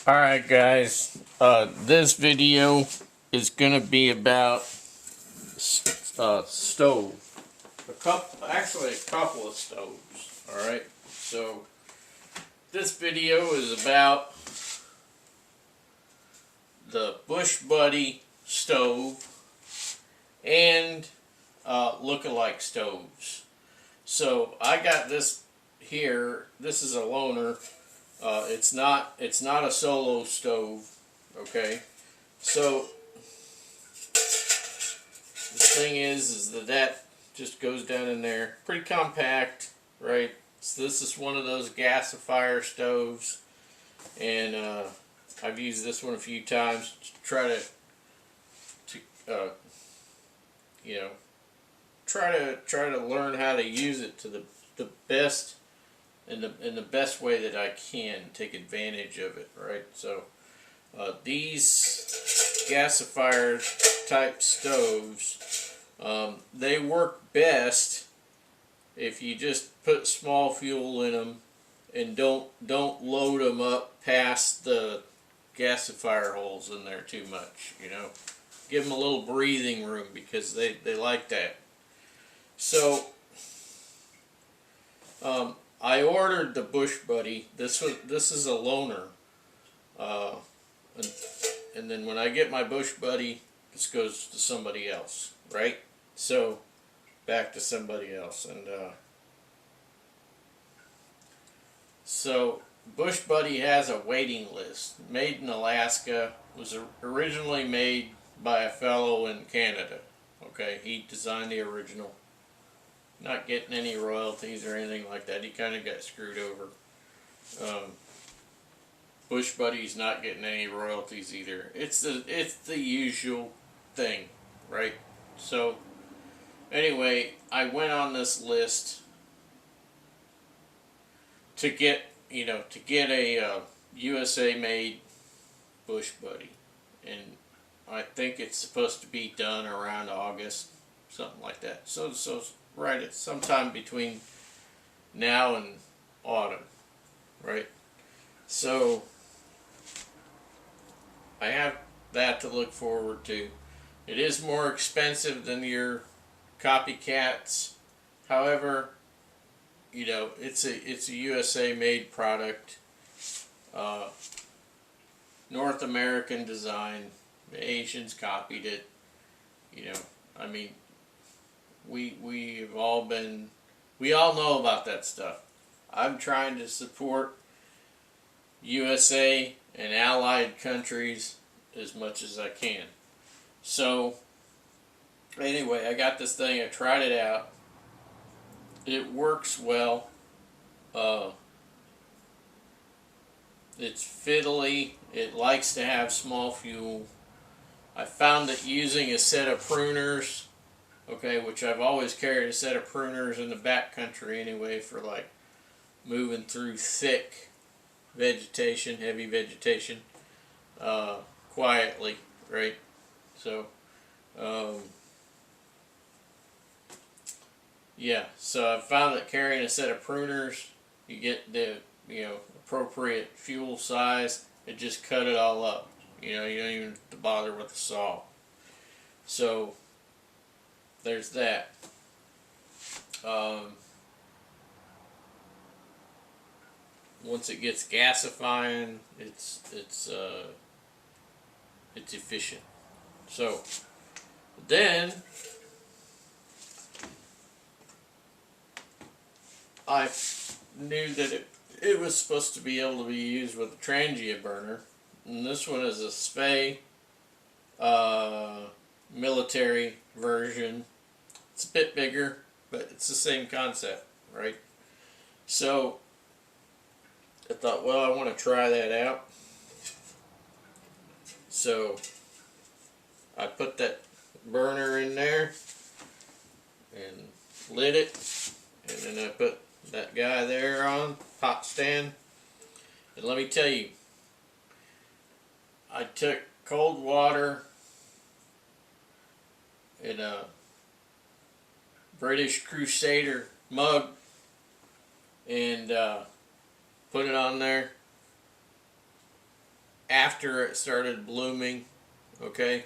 Alright guys, this video is gonna be about stove. Actually a couple of stoves. Alright, so this video is about the BushBuddy stove and look-alike stoves. So I got this here. This is a loaner. It's not a solo stove, okay? So the thing is that just goes down in there. Pretty compact, right? So this is one of those gasifier stoves, and I've used this one a few times to try to you know, try to learn how to use it to the best in the best way that I can take advantage of it, right? So these gasifier type stoves, they work best if you just put small fuel in them and don't load them up past the gasifier holes in there too much. Give them a little breathing room because they like that. So I ordered the BushBuddy. This is a loaner, and then when I get my BushBuddy, this goes to somebody else, right? So back to somebody else, and so BushBuddy has a waiting list. Made in Alaska, was originally made by a fellow in Canada. Okay, he designed the original. Not getting any royalties or anything like that. He kind of got screwed over. BushBuddy's not getting any royalties either. It's the usual thing, right? So anyway, I went on this list to get a USA made BushBuddy, and I think it's supposed to be done around August, something like that. So right, it's sometime between now and autumn, right? So I have that to look forward to. It is more expensive than your copycats. However, it's a USA made product, North American design. The Asians copied it. I mean, we all know about that stuff. I'm trying to support USA and allied countries as much as I can. So anyway, I got this thing. I tried it out. It works well. It's fiddly. It likes to have small fuel. I found that using a set of pruners, okay, which I've always carried a set of pruners in the back country anyway for like moving through thick vegetation, heavy vegetation, quietly, right? So, yeah, so I found that carrying a set of pruners, you get the, appropriate fuel size, it just cut it all up. You don't even have to bother with the saw. So there's that. Once it gets gasifying, it's efficient. So then I knew that it was supposed to be able to be used with a Trangia burner. And this one is a SVEA military version. It's a bit bigger, but it's the same concept, right? So I thought, well, I want to try that out. So I put that burner in there and lit it, and then I put that guy there on, hot stand. And let me tell you, I took cold water in a British Crusader mug and put it on there, after it started blooming, okay?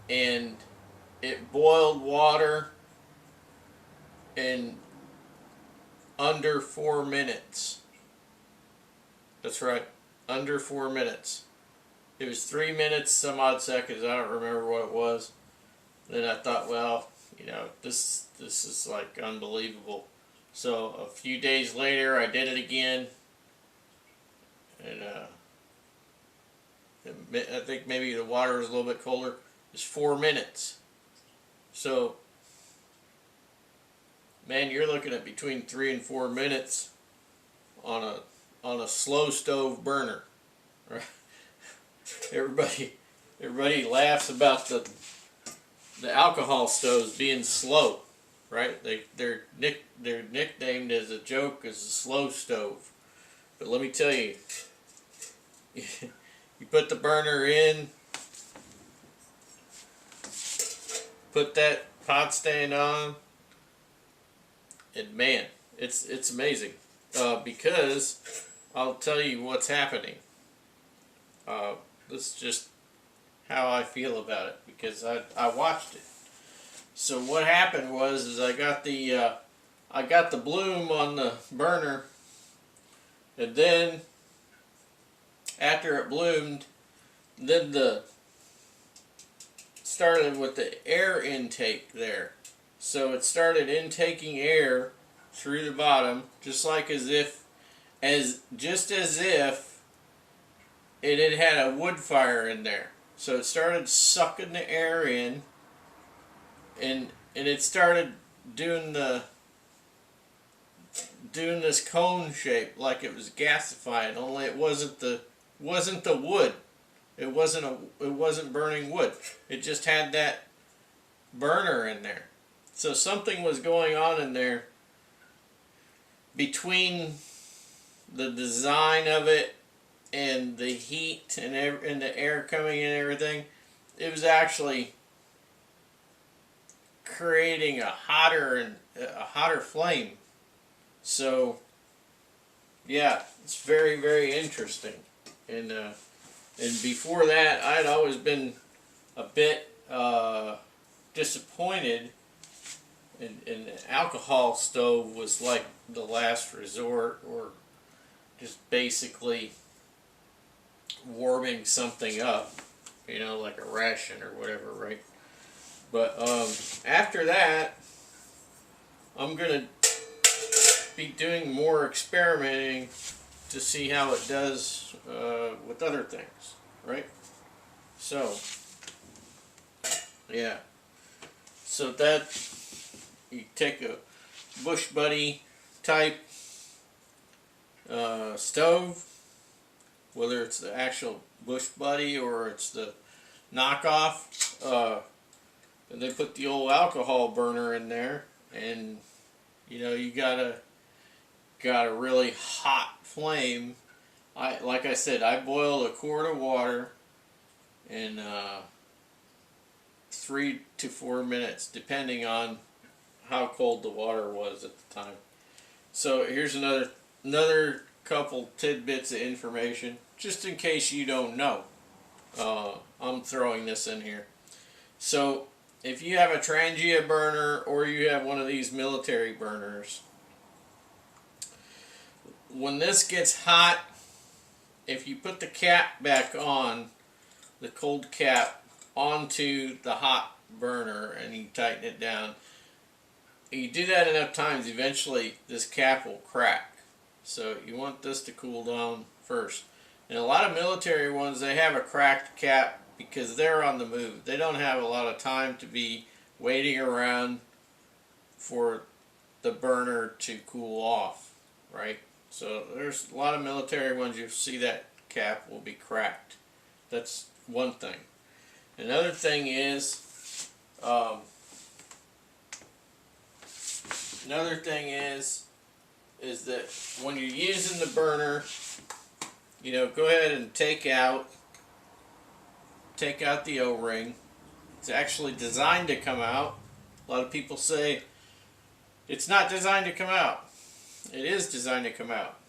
And it boiled water in under 4 minutes. That's right, under 4 minutes. It was 3 minutes, some odd seconds, I don't remember what it was. Then I thought, well, you know, this is like unbelievable. So a few days later, I did it again, and I think maybe the water was a little bit colder. It's 4 minutes. So, man, you're looking at between 3 and 4 minutes on a slow stove burner. Right? Everybody laughs about the alcohol stoves being slow, right? They're nicknamed as a joke as a slow stove. But let me tell you, you put the burner in, put that pot stand on, and man, it's amazing. Because I'll tell you what's happening. This is just how I feel about it, because I watched it. So what happened was I got the bloom on the burner, and then after it bloomed, then started with the air intake there. So it started intaking air through the bottom, just as if it had a wood fire in there. So it started sucking the air in, and it started doing this cone shape like it was gasifying. Only it wasn't the wood. It wasn't burning wood. It just had that burner in there. So something was going on in there between the design of it and the heat and the air coming in and everything. It was actually creating a hotter flame. So yeah, it's very, very interesting. And before that, I'd always been a bit disappointed, and the alcohol stove was like the last resort, or just basically warming something up, you know, like a ration or whatever, right? But after that, I'm gonna be doing more experimenting to see how it does with other things, right? So yeah, so that you take a BushBuddy type stove, whether it's the actual BushBuddy or it's the knockoff, and they put the old alcohol burner in there, and you know, you got a really hot flame. Like I said, I boiled a quart of water in 3 to 4 minutes, depending on how cold the water was at the time. So here's another couple tidbits of information, just in case you don't know. I'm throwing this in here. So if you have a Trangia burner, or you have one of these military burners, when this gets hot, if you put the cap back on, the cold cap onto the hot burner, and you tighten it down, you do that enough times, eventually this cap will crack. So you want this to cool down first. And a lot of military ones, they have a cracked cap because they're on the move. They don't have a lot of time to be waiting around for the burner to cool off, right? So there's a lot of military ones, you'll see that cap will be cracked. That's one thing. Another thing is, that when you're using the burner, you know, go ahead and take out the O-ring. It's actually designed to come out. A lot of people say it's not designed to come out. It is designed to come out.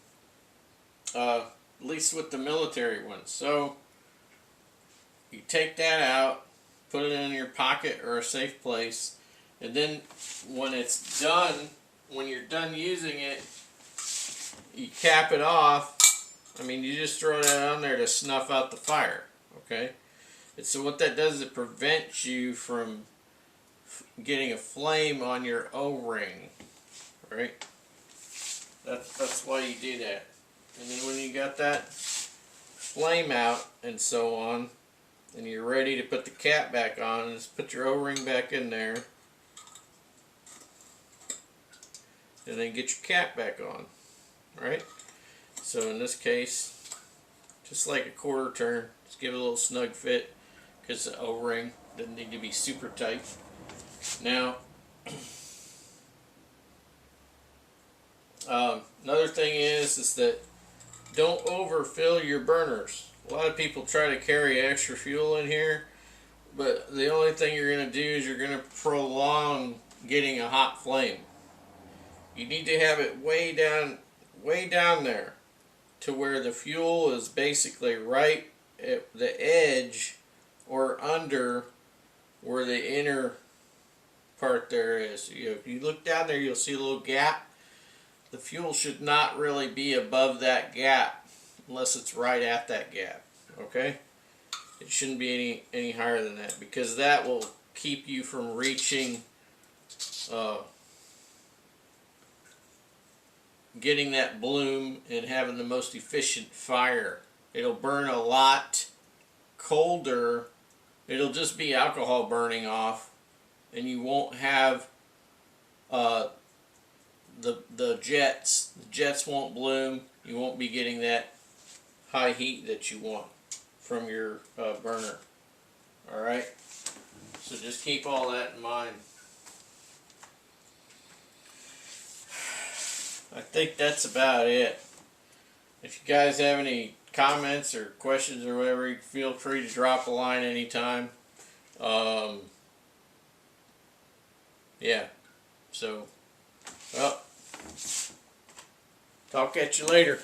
at least with the military ones. So you take that out, put it in your pocket or a safe place, and then when it's done, when you're done using it, you cap it off. I mean, you just throw that on there to snuff out the fire, okay? And so what that does is it prevents you from getting a flame on your O-ring, right? That's why you do that. And then when you got that flame out and so on, and you're ready to put the cap back on, just put your O-ring back in there, and then get your cap back on, right? So in this case, just like a quarter turn, just give it a little snug fit, because the O-ring doesn't need to be super tight. Now, another thing is that don't overfill your burners. A lot of people try to carry extra fuel in here, but the only thing you're going to do is you're going to prolong getting a hot flame. You need to have it way down there to where the fuel is basically right at the edge or under where the inner part there is. If you look down there, you'll see a little gap. The fuel should not really be above that gap unless it's right at that gap, okay? It shouldn't be any higher than that, because that will keep you from reaching getting that bloom and having the most efficient fire. It'll burn a lot colder. It'll just be alcohol burning off, and you won't have the jets. The jets won't bloom. You won't be getting that high heat that you want from your burner. Alright? So just keep all that in mind. I think that's about it. If you guys have any comments or questions or whatever, feel free to drop a line anytime. Yeah. So, well, talk at you later.